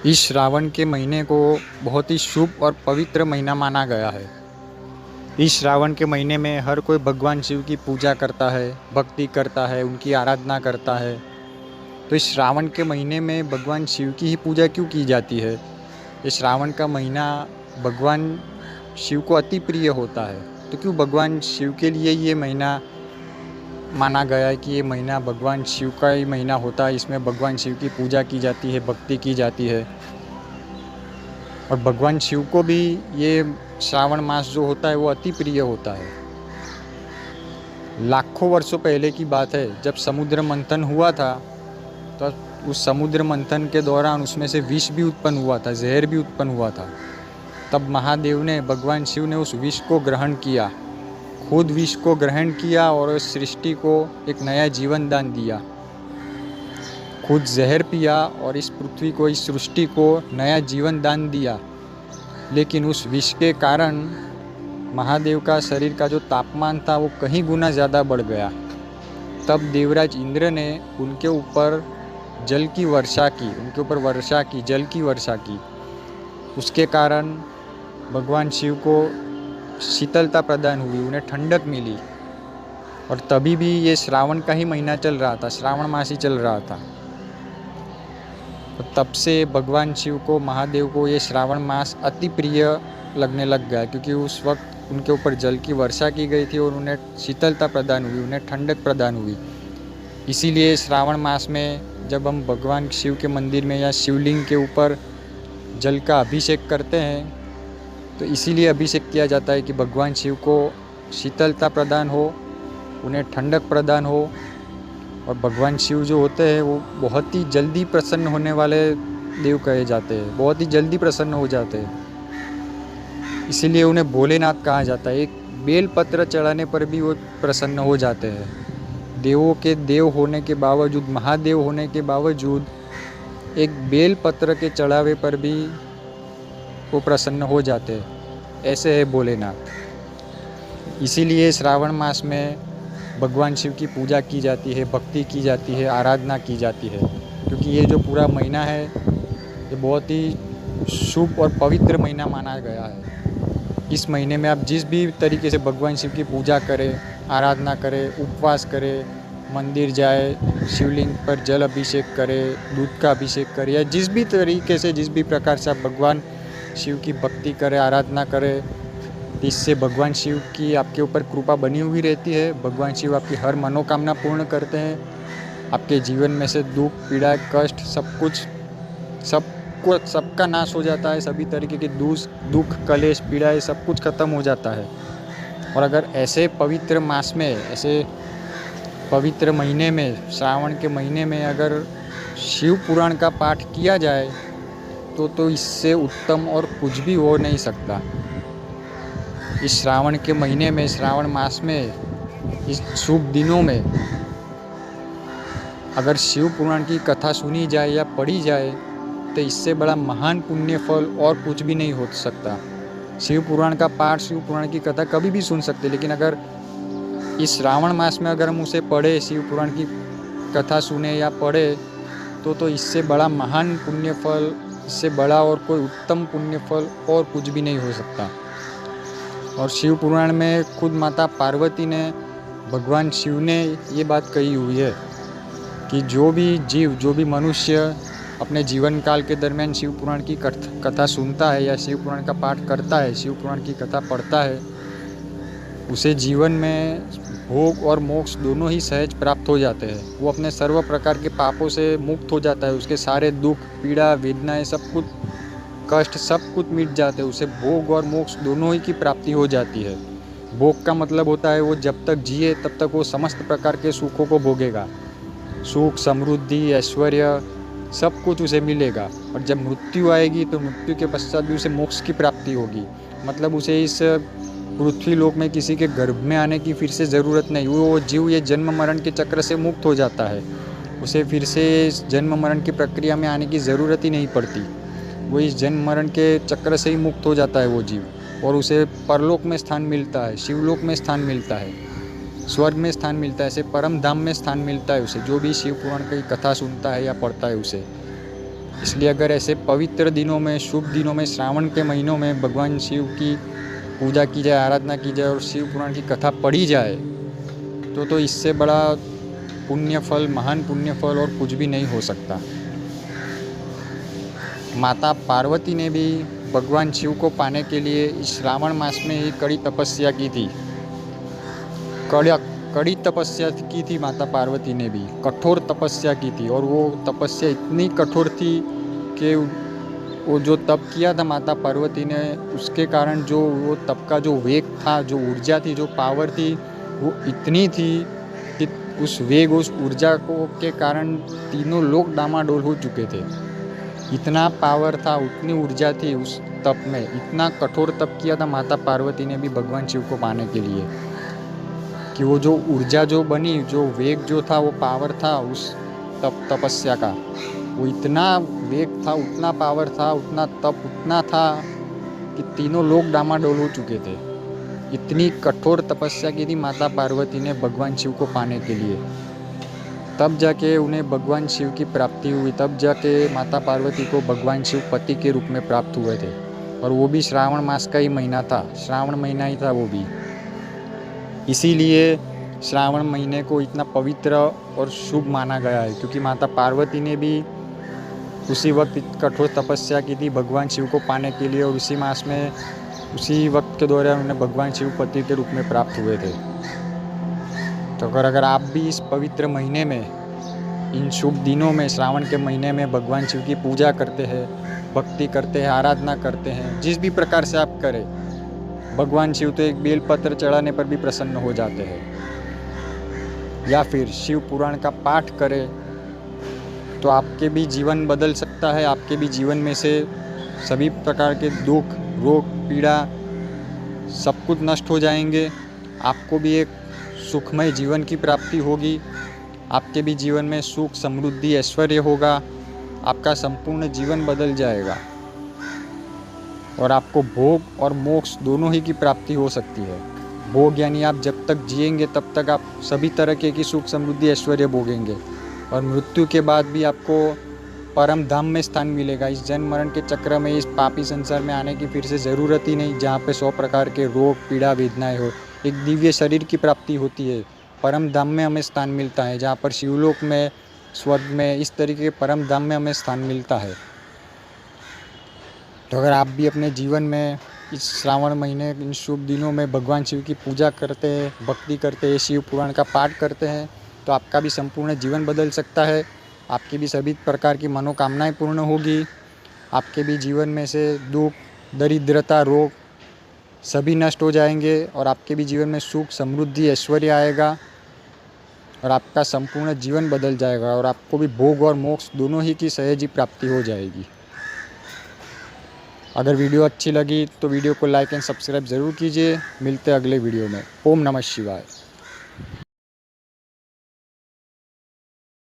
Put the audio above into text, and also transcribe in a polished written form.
इस श्रावण के महीने को बहुत ही शुभ और पवित्र महीना माना गया है। इस श्रावण के महीने में हर कोई भगवान शिव की पूजा करता है, भक्ति करता है, उनकी आराधना करता है। तो इस श्रावण के महीने में भगवान शिव की ही पूजा क्यों की जाती है? इस श्रावण का महीना भगवान शिव को अति प्रिय होता है, तो क्यों भगवान शिव के लिए ये महीना माना गया है कि ये महीना भगवान शिव का ही महीना होता है। इसमें भगवान शिव की पूजा की जाती है, भक्ति की जाती है। और भगवान शिव को भी ये श्रावण मास जो होता है वो अति प्रिय होता है। लाखों वर्षों पहले की बात है, जब समुद्र मंथन हुआ था, तो उस समुद्र मंथन के दौरान उसमें से विष भी उत्पन्न हुआ था, जहर भी उत्पन्न हुआ था। तब महादेव ने, भगवान शिव ने उस विष को ग्रहण किया, खुद विष को ग्रहण किया और इस सृष्टि को एक नया जीवन दान दिया। खुद जहर पिया और इस पृथ्वी को, इस सृष्टि को नया जीवन दान दिया। लेकिन उस विष के कारण महादेव का शरीर का जो तापमान था वो कहीं गुना ज़्यादा बढ़ गया। तब देवराज इंद्र ने उनके ऊपर जल की वर्षा की, उनके ऊपर वर्षा की, जल की वर्षा की। उसके कारण भगवान शिव को शीतलता प्रदान हुई, उन्हें ठंडक मिली। और तभी भी ये श्रावण का ही महीना चल रहा था, श्रावण मास ही चल रहा था। तो तब से भगवान शिव को, महादेव को ये श्रावण मास अति प्रिय लगने लग गया, क्योंकि उस वक्त उनके ऊपर जल की वर्षा की गई थी और उन्हें शीतलता प्रदान हुई, उन्हें ठंडक प्रदान हुई। इसीलिए श्रावण मास में जब हम भगवान शिव के मंदिर में या शिवलिंग के ऊपर जल का अभिषेक करते हैं, तो इसीलिए अभिषेक किया जाता है कि भगवान शिव को शीतलता प्रदान हो, उन्हें ठंडक प्रदान हो। और भगवान शिव जो होते हैं वो बहुत ही जल्दी प्रसन्न होने वाले देव कहे जाते हैं, बहुत ही जल्दी प्रसन्न हो जाते हैं। इसीलिए उन्हें भोलेनाथ कहा जाता है। एक बेलपत्र चढ़ाने पर भी वो प्रसन्न हो जाते हैं। देवों के देव होने के बावजूद, महादेव होने के बावजूद, एक बेलपत्र के चढ़ावे पर भी वो प्रसन्न हो जाते हैं। ऐसे है भोलेनाथ। इसीलिए श्रावण मास में भगवान शिव की पूजा की जाती है, भक्ति की जाती है, आराधना की जाती है। क्योंकि ये जो पूरा महीना है ये बहुत ही शुभ और पवित्र महीना माना गया है। इस महीने में आप जिस भी तरीके से भगवान शिव की पूजा करें, आराधना करें, उपवास करें, मंदिर जाए, शिवलिंग पर जल अभिषेक करें, दूध का अभिषेक करें, या जिस भी तरीके से, जिस भी प्रकार से आप भगवान शिव की भक्ति करें, आराधना करें, इससे भगवान शिव की आपके ऊपर कृपा बनी हुई रहती है। भगवान शिव आपकी हर मनोकामना पूर्ण करते हैं। आपके जीवन में से दुख, पीड़ा, कष्ट, सबका नाश हो जाता है। सभी तरीके के दुख, कलेश, पीड़ाएं सब कुछ खत्म हो जाता है। और अगर ऐसे पवित्र मास में, ऐसे पवित्र महीने में, श्रावण के महीने में अगर शिव पुराण का पाठ किया जाए तो इससे उत्तम और कुछ भी हो नहीं सकता। इस श्रावण के महीने में, श्रावण मास में, इस शुभ दिनों में अगर शिव पुराण की कथा सुनी जाए या पढ़ी जाए तो इससे बड़ा महान पुण्य फल और कुछ भी नहीं हो सकता। शिव पुराण का पाठ, शिव पुराण की कथा कभी भी सुन सकते, लेकिन अगर इस श्रावण मास में अगर हम उसे पढ़े, शिव पुराण की कथा सुने या पढ़े, तो इससे बड़ा महान पुण्य फल, इससे बड़ा और कोई उत्तम पुण्य फल और कुछ भी नहीं हो सकता। और शिव पुराण में खुद माता पार्वती ने, भगवान शिव ने ये बात कही हुई है कि जो भी जीव, जो भी मनुष्य अपने जीवन काल के दरमियान शिव पुराण की कथा सुनता है या शिव पुराण का पाठ करता है, शिव पुराण की कथा पढ़ता है, उसे जीवन में भोग और मोक्ष दोनों ही सहज प्राप्त हो जाते हैं। वो अपने सर्व प्रकार के पापों से मुक्त हो जाता है। उसके सारे दुख, पीड़ा, वेदनाएं, सब कुछ, कष्ट, सब कुछ मिट जाते हैं। उसे भोग और मोक्ष दोनों ही की प्राप्ति हो जाती है। भोग का मतलब होता है वो जब तक जिए तब तक वो समस्त प्रकार के सुखों को भोगेगा। सुख, समृद्धि, ऐश्वर्य, सब कुछ उसे मिलेगा। और जब मृत्यु आएगी तो मृत्यु के पश्चात भी उसे मोक्ष की प्राप्ति होगी। मतलब उसे इस पृथ्वी लोक में किसी के गर्भ में आने की फिर से ज़रूरत नहीं। वो जीव ये जन्म मरण के चक्र से मुक्त हो जाता है। उसे फिर से इस जन्म मरण की प्रक्रिया में आने की ज़रूरत ही नहीं पड़ती। वो इस जन्म मरण के चक्र से ही मुक्त हो जाता है वो जीव, और उसे परलोक में स्थान मिलता है, शिवलोक में स्थान मिलता है, स्वर्ग में स्थान मिलता है, ऐसे परम धाम में स्थान मिलता है उसे, जो भी शिव पुराण की कथा सुनता है या पढ़ता है उसे। इसलिए अगर ऐसे पवित्र दिनों में, शुभ दिनों में, श्रावण के महीनों में भगवान शिव की पूजा की जाए, आराधना की जाए और शिव पुराण की कथा पढ़ी जाए तो इससे बड़ा पुण्य फल, महान पुण्य फल और कुछ भी नहीं हो सकता। माता पार्वती ने भी भगवान शिव को पाने के लिए इस श्रावण मास में ही कड़ी तपस्या की थी। कड़ी तपस्या की थी माता पार्वती ने भी, कठोर तपस्या की थी। और वो तपस्या इतनी कठोर थी कि वो जो तप किया था माता पार्वती ने, उसके कारण जो वो तप का जो वेग था, जो ऊर्जा थी, जो पावर थी, वो इतनी थी कि उस वेग, उस ऊर्जा को के कारण तीनों लोग डामाडोल हो चुके थे। इतना पावर था, उतनी ऊर्जा थी उस तप में। इतना कठोर तप किया था माता पार्वती ने भी भगवान शिव को पाने के लिए कि वो जो ऊर्जा जो बनी, जो वेग जो था, वो पावर था उस तपस्या का, वो इतना वेग था, उतना पावर था, उतना तप उतना था कि तीनों लोग डामाडोल हो चुके थे। इतनी कठोर तपस्या की थी माता पार्वती ने भगवान शिव को पाने के लिए। तब जाके उन्हें भगवान शिव की प्राप्ति हुई, तब जाके माता पार्वती को भगवान शिव पति के रूप में प्राप्त हुए थे। और वो भी श्रावण मास का ही महीना था, श्रावण महीना ही था वो भी। इसीलिए श्रावण महीने को इतना पवित्र और शुभ माना गया है, क्योंकि माता पार्वती ने भी उसी वक्त कठोर तपस्या की थी भगवान शिव को पाने के लिए, और उसी मास में, उसी वक्त के दौरान उन्हें भगवान शिव पति के रूप में प्राप्त हुए थे। तो अगर आप भी इस पवित्र महीने में, इन शुभ दिनों में, श्रावण के महीने में भगवान शिव की पूजा करते हैं, भक्ति करते हैं, आराधना करते हैं, जिस भी प्रकार से आप करें, भगवान शिव तो एक बेलपत्र चढ़ाने पर भी प्रसन्न हो जाते हैं। या फिर शिव पुराण का पाठ करें तो आपके भी जीवन बदल सकता है। आपके भी जीवन में से सभी प्रकार के दुख, रोग, पीड़ा सब कुछ नष्ट हो जाएंगे। आपको भी एक सुखमय जीवन की प्राप्ति होगी। आपके भी जीवन में सुख, समृद्धि, ऐश्वर्य होगा। आपका संपूर्ण जीवन बदल जाएगा और आपको भोग और मोक्ष दोनों ही की प्राप्ति हो सकती है। भोग यानी आप जब तक जिएंगे तब तक आप सभी तरह की सुख, समृद्धि, ऐश्वर्य भोगेंगे, और मृत्यु के बाद भी आपको परम धाम में स्थान मिलेगा। इस जन्म मरण के चक्र में, इस पापी संसार में आने की फिर से ज़रूरत ही नहीं, जहाँ पे 100 प्रकार के रोग, पीड़ा, वेदनाएं हो। एक दिव्य शरीर की प्राप्ति होती है। परम धाम में हमें स्थान मिलता है, जहाँ पर शिवलोक में, स्वर्ग में, इस तरीके के परम धाम में हमें स्थान मिलता है। तो अगर आप भी अपने जीवन में इस श्रावण महीने, इन शुभ दिनों में भगवान शिव की पूजा करते हैं, भक्ति करते हैं, शिव पुराण का पाठ करते हैं, तो आपका भी संपूर्ण जीवन बदल सकता है। आपकी भी सभी प्रकार की मनोकामनाएं पूर्ण होगी। आपके भी जीवन में से दुख, दरिद्रता, रोग सभी नष्ट हो जाएंगे, और आपके भी जीवन में सुख, समृद्धि, ऐश्वर्य आएगा, और आपका संपूर्ण जीवन बदल जाएगा, और आपको भी भोग और मोक्ष दोनों ही की सहज ही प्राप्ति हो जाएगी। अगर वीडियो अच्छी लगी तो वीडियो को लाइक एंड सब्सक्राइब ज़रूर कीजिए। मिलते हैं अगले वीडियो में। ओम नमः शिवाय।